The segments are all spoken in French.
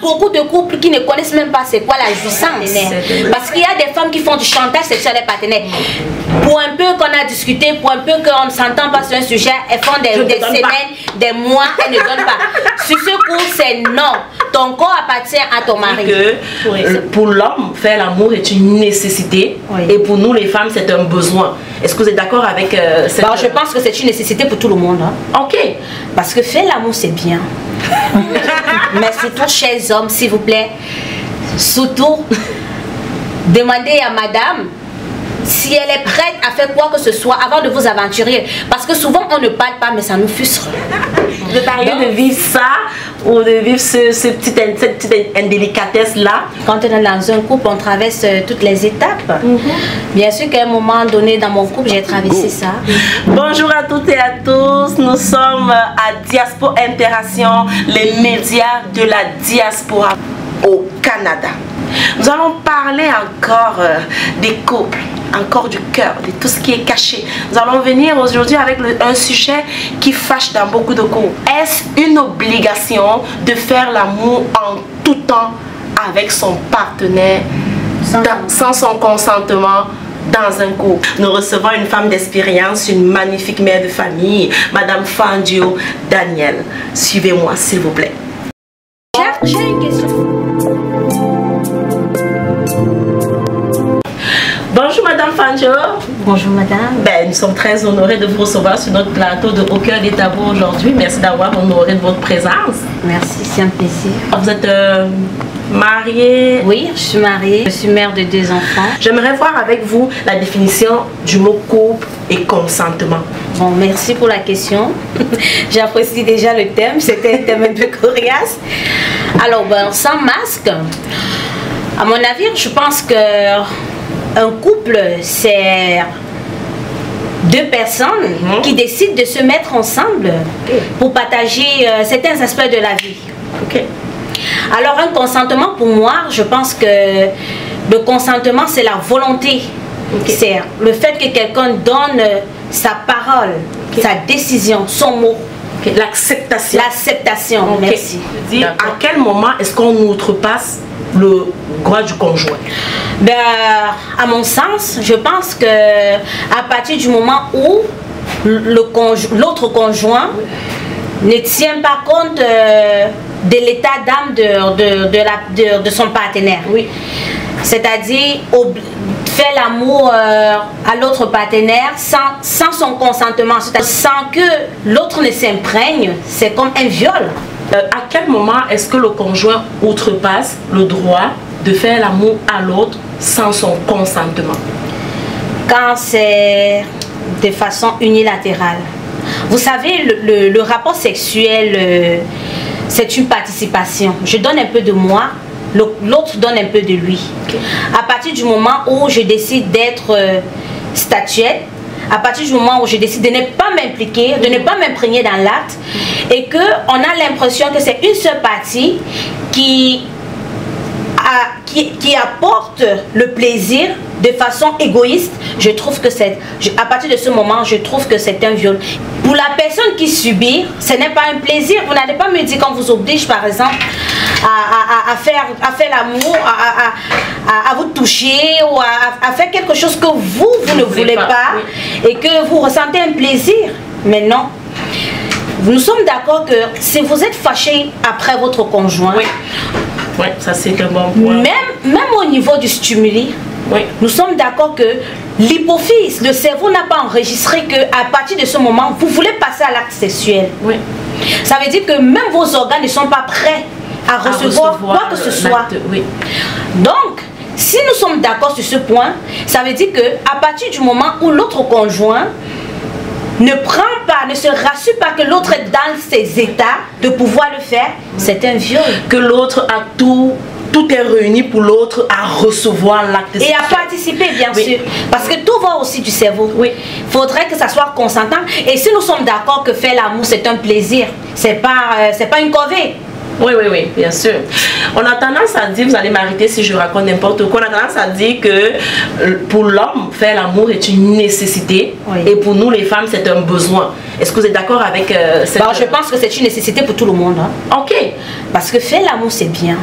beaucoup de couples qui ne connaissent même pas c'est quoi la jouissance. Parce qu'il y a des femmes qui font du chantage sexuel à des partenaires. Pour un peu qu'on a discuté, pour un peu qu'on ne s'entend pas sur un sujet, elles font des semaines, des mois, elles ne donnent pas. Sur ce coup, c'est non. Ton corps appartient à ton mari. Pour l'homme, faire l'amour est une nécessité. Et pour nous, les femmes, c'est un besoin. Est-ce que vous êtes d'accord avec cette... Je pense que c'est une nécessité pour tout le monde. Hein. Ok. Parce que faire l'amour, c'est bien. Mais surtout, chers hommes, s'il vous plaît, surtout, demandez à madame si elle est prête à faire quoi que ce soit avant de vous aventurer. Parce que souvent, on ne parle pas, mais ça nous frustre. Vous êtes arrivé de vivre ça ou de vivre cette petite indélicatesse-là? Quand on est dans un couple, on traverse toutes les étapes. Bien sûr qu'à un moment donné, dans mon couple, j'ai traversé ça. Bonjour à toutes et à tous. Nous sommes à Diaspora Interaction, les médias de la diaspora au Canada. Nous allons parler encore des couples, encore du cœur, de tout ce qui est caché. Nous allons venir aujourd'hui avec un sujet qui fâche dans beaucoup de couples. Est-ce une obligation de faire l'amour en tout temps avec son partenaire sans son consentement dans un couple? Nous recevons une femme d'expérience, une magnifique mère de famille, Madame Fandio Daniel. Suivez-moi s'il vous plaît. J'ai une question. Bonjour Madame Fanjo. Bonjour Madame. Nous sommes très honorés de vous recevoir sur notre plateau de Au cœur des tabous aujourd'hui. Merci d'avoir honoré de votre présence. Merci, c'est un plaisir. Vous êtes mariée? Oui, je suis mariée. Je suis mère de 2 enfants. J'aimerais voir avec vous la définition du mot couple et consentement. Bon, merci pour la question. J'apprécie déjà le thème. C'était un thème un peu coriace. Alors, sans masque, à mon avis, je pense que un couple, c'est 2 personnes qui décident de se mettre ensemble pour partager certains aspects de la vie. Alors un consentement, pour moi, je pense que le consentement, c'est la volonté. C'est le fait que quelqu'un donne sa parole, sa décision, son mot. L'acceptation. L'acceptation, merci. À quel moment est-ce qu'on outrepasse le droit du conjoint? À mon sens, je pense que à partir du moment où l'autre conjoint ne tient pas compte de l'état d'âme de son partenaire. C'est-à-dire faire l'amour à l'autre partenaire sans son consentement, sans que l'autre ne s'imprègne, c'est comme un viol. À quel moment est-ce que le conjoint outrepasse le droit de faire l'amour à l'autre sans son consentement? Quand c'est de façon unilatérale. Vous savez, le rapport sexuel, c'est une participation. Je donne un peu de moi, l'autre donne un peu de lui. À partir du moment où je décide d'être statuette, à partir du moment où je décide de ne pas m'impliquer, de ne pas m'imprégner dans l'acte, et qu'on a l'impression que c'est une seule partie qui apporte le plaisir de façon égoïste, je trouve que à partir de ce moment, je trouve que c'est un viol. Pour la personne qui subit, ce n'est pas un plaisir. Vous n'allez pas me dire qu'on vous oblige, par exemple, à faire l'amour, à vous toucher ou à faire quelque chose que vous ne voulez pas et que vous ressentez un plaisir. Mais non. Nous sommes d'accord que si vous êtes fâché après votre conjoint, oui, ça c'est un bon point. Même au niveau du stimuli, nous sommes d'accord que l'hypophyse, le cerveau n'a pas enregistré qu'à partir de ce moment, vous voulez passer à l'acte sexuel. Ça veut dire que même vos organes ne sont pas prêts à recevoir quoi que ce soit. Donc, si nous sommes d'accord sur ce point, ça veut dire qu'à partir du moment où l'autre conjoint ne prend pas, ne se rassure pas que l'autre est dans ses états de pouvoir le faire, c'est un viol. Que l'autre a tout est réuni pour l'autre à recevoir l'acte sexuel. Et à participer, bien sûr. Parce que tout va aussi du cerveau. Il faudrait que ça soit consentant. Et si nous sommes d'accord que faire l'amour, c'est un plaisir, c'est pas une corvée. Oui, oui, oui, bien sûr. On a tendance à dire, vous allez m'arrêter si je raconte n'importe quoi, on a tendance à dire que pour l'homme, faire l'amour est une nécessité, oui, et pour nous les femmes, c'est un besoin. Est-ce que vous êtes d'accord avec cette... Bon, je pense que c'est une nécessité pour tout le monde. Hein. Ok. Parce que faire l'amour, c'est bien.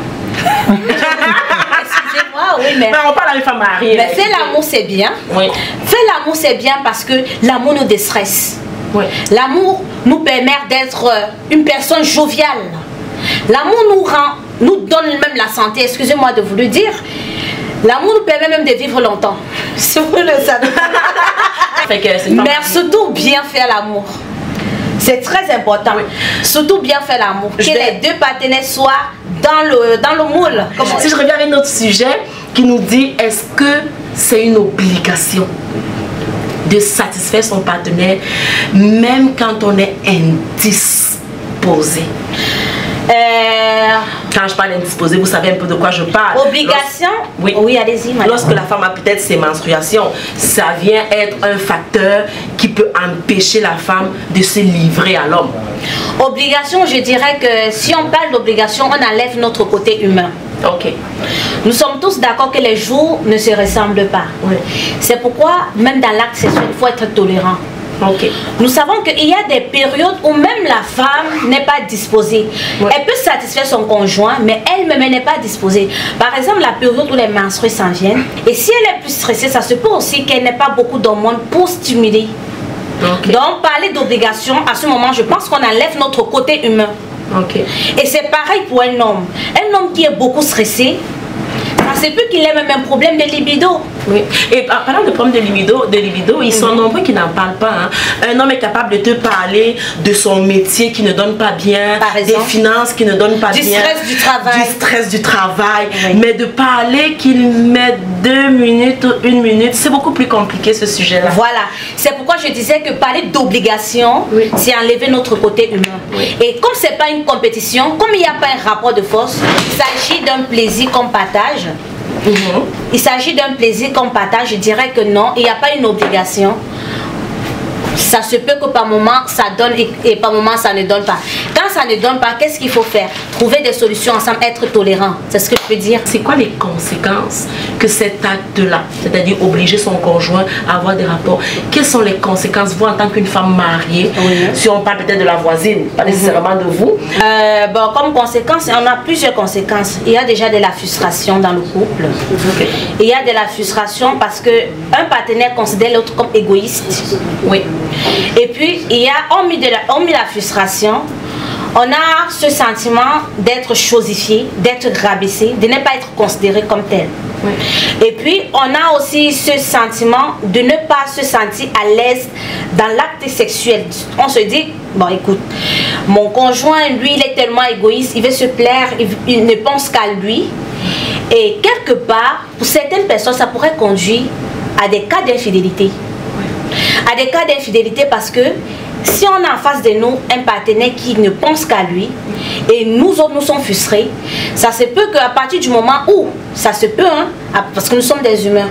Excusez-moi, oui, mais... on parle à une femme mariée. Mais faire l'amour, c'est bien. Oui. Faire l'amour, c'est bien parce que l'amour nous déstresse. Oui. L'amour nous permet d'être une personne joviale. L'amour nous donne même la santé, excusez-moi de vous le dire. L'amour nous permet même de vivre longtemps. Si vous le savez. Mais surtout bien faire l'amour. C'est très important. Oui. Surtout bien faire l'amour. Que les deux partenaires soient dans le moule. Si je reviens à un autre sujet qui nous dit, est-ce que c'est une obligation de satisfaire son partenaire même quand on est indisposé? Quand je parle indisposé, vous savez un peu de quoi je parle. Obligation? Oui, oui, allez-y. Lorsque la femme a peut-être ses menstruations, ça vient être un facteur qui peut empêcher la femme de se livrer à l'homme. Obligation, je dirais que si on parle d'obligation, on enlève notre côté humain. Ok. Nous sommes tous d'accord que les jours ne se ressemblent pas. Oui. C'est pourquoi, même dans l'acte sexuel, il faut être tolérant. Okay. Nous savons qu'il y a des périodes où même la femme n'est pas disposée. Ouais. Elle peut satisfaire son conjoint, mais elle-même n'est pas disposée. Par exemple, la période où les menstrues s'en viennent. Et si elle est plus stressée, ça se peut aussi qu'elle n'ait pas beaucoup d'hormones pour stimuler. Okay. Donc, parler d'obligation, à ce moment, je pense qu'on enlève notre côté humain. Okay. Et c'est pareil pour un homme. Un homme qui est beaucoup stressé, c'est plus qu'il ait même un problème de libido. Oui. Et parlant de problème de libido, ils sont nombreux qui n'en parlent pas. Hein. Un homme est capable de te parler de son métier qui ne donne pas bien, des finances qui ne donnent pas bien, du stress du travail. Oui. Mais de parler qu'il met 2 minutes, 1 minute, c'est beaucoup plus compliqué ce sujet-là. Voilà. C'est pourquoi je disais que parler d'obligation, oui, c'est enlever notre côté humain. Oui. Et comme c'est pas une compétition, comme il n'y a pas un rapport de force, il s'agit d'un plaisir qu'on partage. Il s'agit d'un plaisir qu'on partage. Je dirais que non, il n'y a pas une obligation. Ça se peut que par moment ça donne et par moment ça ne donne pas. Quand ça ne donne pas, qu'est-ce qu'il faut faire? Trouver des solutions ensemble, être tolérant. C'est ce que je peux dire. C'est quoi les conséquences que cet acte-là, c'est-à-dire obliger son conjoint à avoir des rapports, quelles sont les conséquences, vous en tant qu'une femme mariée, si on parle peut-être de la voisine, pas nécessairement de vous? Bon, comme conséquence, on a plusieurs conséquences. Il y a déjà de la frustration dans le couple. Okay. Il y a de la frustration parce qu'un partenaire considère l'autre comme égoïste. Oui. Et puis, hormis la frustration, on a ce sentiment d'être chosifié, d'être rabaissé, de ne pas être considéré comme tel. Oui. Et puis, on a aussi ce sentiment de ne pas se sentir à l'aise dans l'acte sexuel. On se dit, bon écoute, mon conjoint, lui, il est tellement égoïste, il veut se plaire, il ne pense qu'à lui. Et quelque part, pour certaines personnes, ça pourrait conduire à des cas d'infidélité. À des cas d'infidélité parce que si on a en face de nous un partenaire qui ne pense qu'à lui et nous autres nous sommes frustrés, ça se peut qu'à partir du moment où, ça se peut, hein, parce que nous sommes des humains,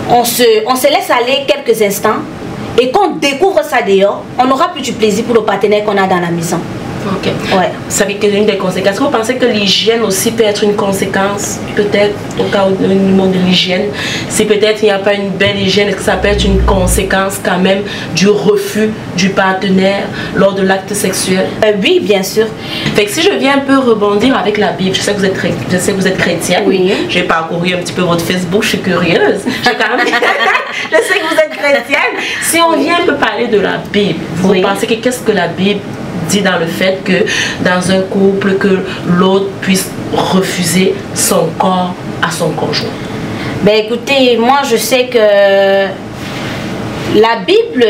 on se laisse aller quelques instants et qu'on découvre ça dehors, on n'aura plus du plaisir pour le partenaire qu'on a dans la maison. Ok. Ouais. Ça fait que l'une des conséquences. Vous pensez que l'hygiène aussi peut être une conséquence, peut-être au cas où le monde de l'hygiène, si peut-être il n'y a pas une belle hygiène, est-ce que ça peut être une conséquence quand même du refus du partenaire lors de l'acte sexuel? Oui, bien sûr. Fait que si je viens un peu rebondir avec la Bible, je sais que vous êtes chrétienne. Oui. J'ai parcouru un petit peu votre Facebook, je suis curieuse. Je sais que vous êtes chrétienne. Si on vient un peu parler de la Bible, vous pensez que qu'est-ce que la Bible dit dans le fait que dans un couple que l'autre puisse refuser son corps à son conjoint? Ben écoutez, moi je sais que la Bible,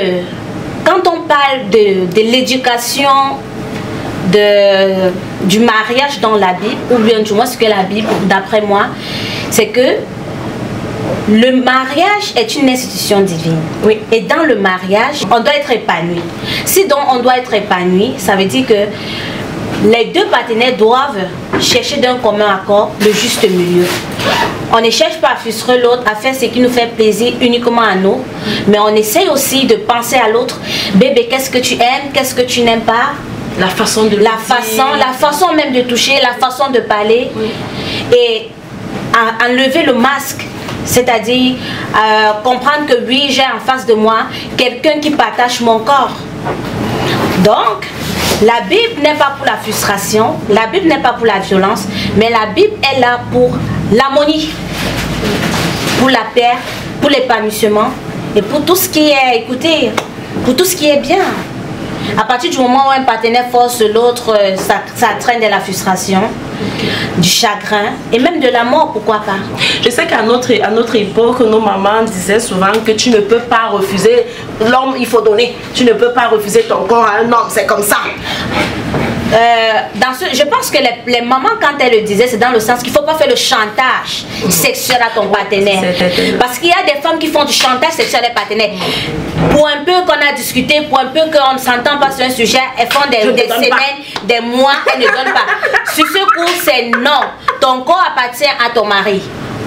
quand on parle de l'éducation du mariage dans la Bible, ou bien du moins ce que la Bible, d'après moi, c'est que le mariage est une institution divine. Oui. Et dans le mariage, on doit être épanoui. Si donc on doit être épanoui, ça veut dire que les deux partenaires doivent chercher d'un commun accord le juste milieu. On ne cherche pas à frustrer l'autre, à faire ce qui nous fait plaisir uniquement à nous, mais on essaye aussi de penser à l'autre. Bébé, qu'est-ce que tu aimes, qu'est-ce que tu n'aimes pas? La façon de la façon même de toucher, la façon de parler. Oui. Et enlever le masque. C'est-à-dire comprendre que oui, j'ai en face de moi quelqu'un qui partage mon corps. Donc, la Bible n'est pas pour la frustration, la Bible n'est pas pour la violence, mais la Bible est là pour l'harmonie, pour la paix, pour l'épanouissement et pour tout ce qui est, écoutez, pour tout ce qui est bien. À partir du moment où un partenaire force l'autre, ça traîne de la frustration, du chagrin et même de la mort, pourquoi pas. Je sais qu'à notre époque, nos mamans disaient souvent que tu ne peux pas refuser l'homme, il faut donner. Tu ne peux pas refuser ton corps à un homme, c'est comme ça. Je pense que les mamans, quand elles le disaient, c'est dans le sens qu'il ne faut pas faire le chantage sexuel à ton partenaire. Parce qu'il y a des femmes qui font du chantage sexuel à leurs partenaires. Pour un peu qu'on a discuté, pour un peu qu'on ne s'entend pas sur un sujet, elles font des semaines, des mois, elles ne donnent pas. Sur ce coup, c'est non. Ton corps appartient à ton mari.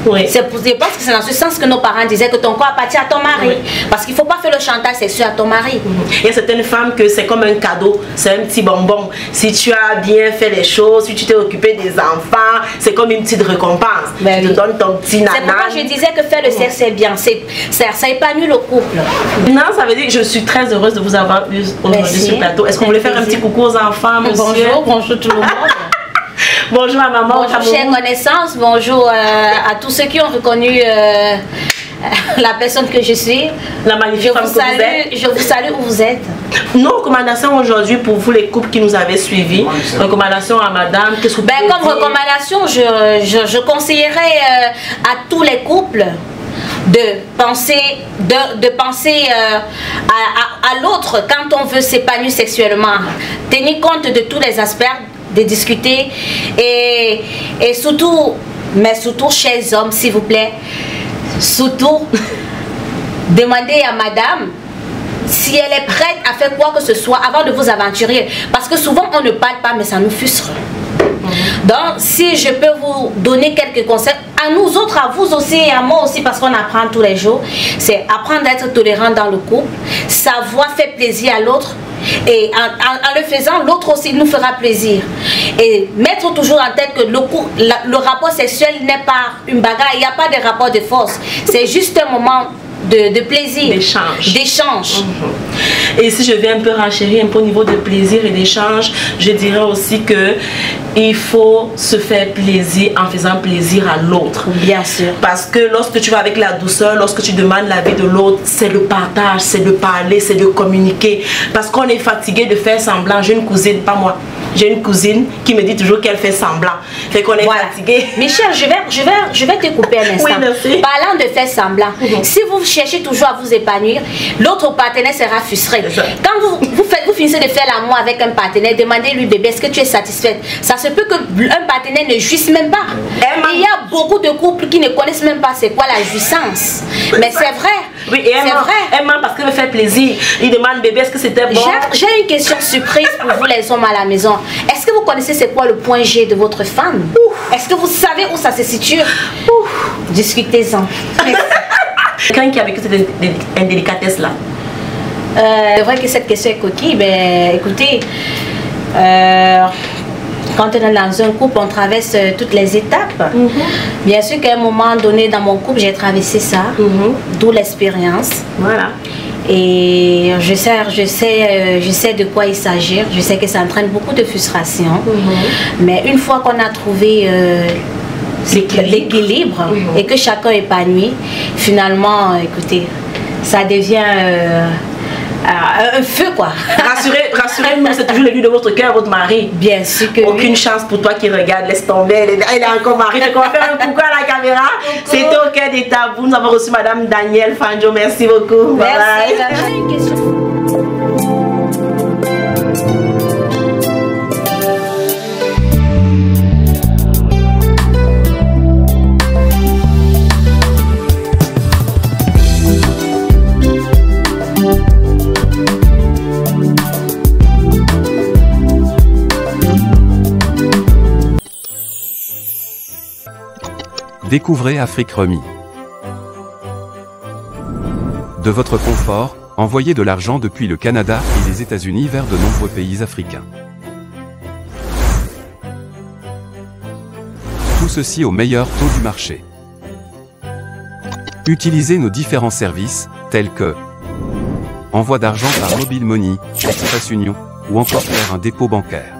Oui. Je pense que c'est dans ce sens que nos parents disaient que ton corps appartient à ton mari. Oui. Parce qu'il ne faut pas faire le chantage sexuel à ton mari. Il y a certaines femmes que c'est comme un cadeau, c'est un petit bonbon. Si tu as bien fait les choses, si tu t'es occupé des enfants, c'est comme une petite récompense. Ben tu te donnes ton petit nana. C'est pourquoi je disais que faire le sexe c'est bien. Ça épanouit le couple. Non, ça veut dire que je suis très heureuse de vous avoir eu aujourd'hui sur le plateau. Est-ce qu'on voulait faire un petit coucou aux enfants, monsieur? Bonjour tout le monde. Bonjour à maman. Bonjour chère connaissance, bonjour à tous ceux qui ont reconnu la personne que je suis. La magnifique femme que vous êtes. Je vous salue où vous êtes. Nos recommandations aujourd'hui pour vous les couples qui nous avaient suivis. Recommandations à madame. Qu'est-ce que vous pouvez comme recommandation, je conseillerais à tous les couples de penser à l'autre quand on veut s'épanouir sexuellement. Tenir compte de tous les aspects, de discuter et surtout, mais surtout chers hommes s'il vous plaît, surtout demandez à madame si elle est prête à faire quoi que ce soit avant de vous aventurer, parce que souvent on ne parle pas mais ça nous frustre. Donc si je peux vous donner quelques conseils à nous autres, à vous aussi et à moi aussi, parce qu'on apprend tous les jours, c'est apprendre à être tolérant dans le couple, savoir faire plaisir à l'autre. Et en le faisant, l'autre aussi nous fera plaisir. Et mettre toujours en tête que le rapport sexuel n'est pas une bagarre, il n'y a pas de rapport de force. C'est juste un moment de plaisir, d'échange. Et si je viens un peu renchérir un peu au niveau de plaisir et d'échange, je dirais aussi que il faut se faire plaisir en faisant plaisir à l'autre. Bien sûr. Parce que lorsque tu vas avec la douceur, lorsque tu demandes l'avis de l'autre, c'est le partage, c'est de parler, c'est de communiquer. Parce qu'on est fatigué de faire semblant. J'ai une cousine, pas moi. J'ai une cousine qui me dit toujours qu'elle fait semblant. Fait qu'on est fatigué. Michel, je vais te couper un instant. Oui, merci. Parlant de faire semblant, si vous cherchez toujours à vous épanouir, l'autre partenaire sera frustré. Quand vous finissez de faire l'amour avec un partenaire, demandez-lui, bébé, est-ce que tu es satisfaite? Ça se peut qu'un partenaire ne jouisse même pas. Il y a beaucoup de couples qui ne connaissent même pas c'est quoi la jouissance. Mais c'est vrai. Oui, et elle ment parce qu'elle me fait plaisir. Il demande, bébé, est-ce que c'était bon? J'ai une question surprise pour vous les hommes à la maison. Est-ce que vous connaissez c'est quoi le point G de votre femme? Est-ce que vous savez où ça se situe? Discutez-en. Quelqu'un qui a vécu cette indélicatesse là. C'est vrai que cette question est coquille. Ben, écoutez, quand on est dans un couple, on traverse toutes les étapes. Bien sûr qu'à un moment donné dans mon couple, j'ai traversé ça, d'où l'expérience. Voilà. Et je sais de quoi il s'agit. Je sais que ça entraîne beaucoup de frustration. Mais une fois qu'on a trouvé l'équilibre et que chacun est épanoui, finalement, écoutez, ça devient un feu quoi. Rassurez-nous, c'est toujours l'élu de votre cœur, votre mari. Bien sûr que aucune chance pour toi qui regarde, laisse tomber, elle est encore mariée. On va faire un coucou à la caméra. C'était au cœur des tabous. Nous avons reçu madame Danielle Fanjo, merci beaucoup. Merci. J'ai une question. Découvrez Afrique Remi. De votre confort, envoyez de l'argent depuis le Canada et les États-Unis vers de nombreux pays africains. Tout ceci au meilleur taux du marché. Utilisez nos différents services, tels que envoi d'argent par Mobile Money, Express Union, ou encore faire un dépôt bancaire.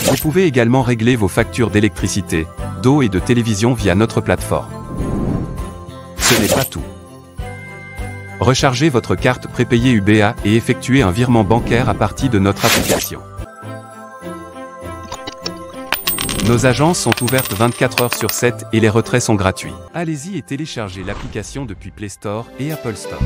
Vous pouvez également régler vos factures d'électricité, d'eau et de télévision via notre plateforme. Ce n'est pas tout. Rechargez votre carte prépayée UBA et effectuez un virement bancaire à partir de notre application. Nos agences sont ouvertes 24 heures sur 7 et les retraits sont gratuits. Allez-y et téléchargez l'application depuis Play Store et Apple Store.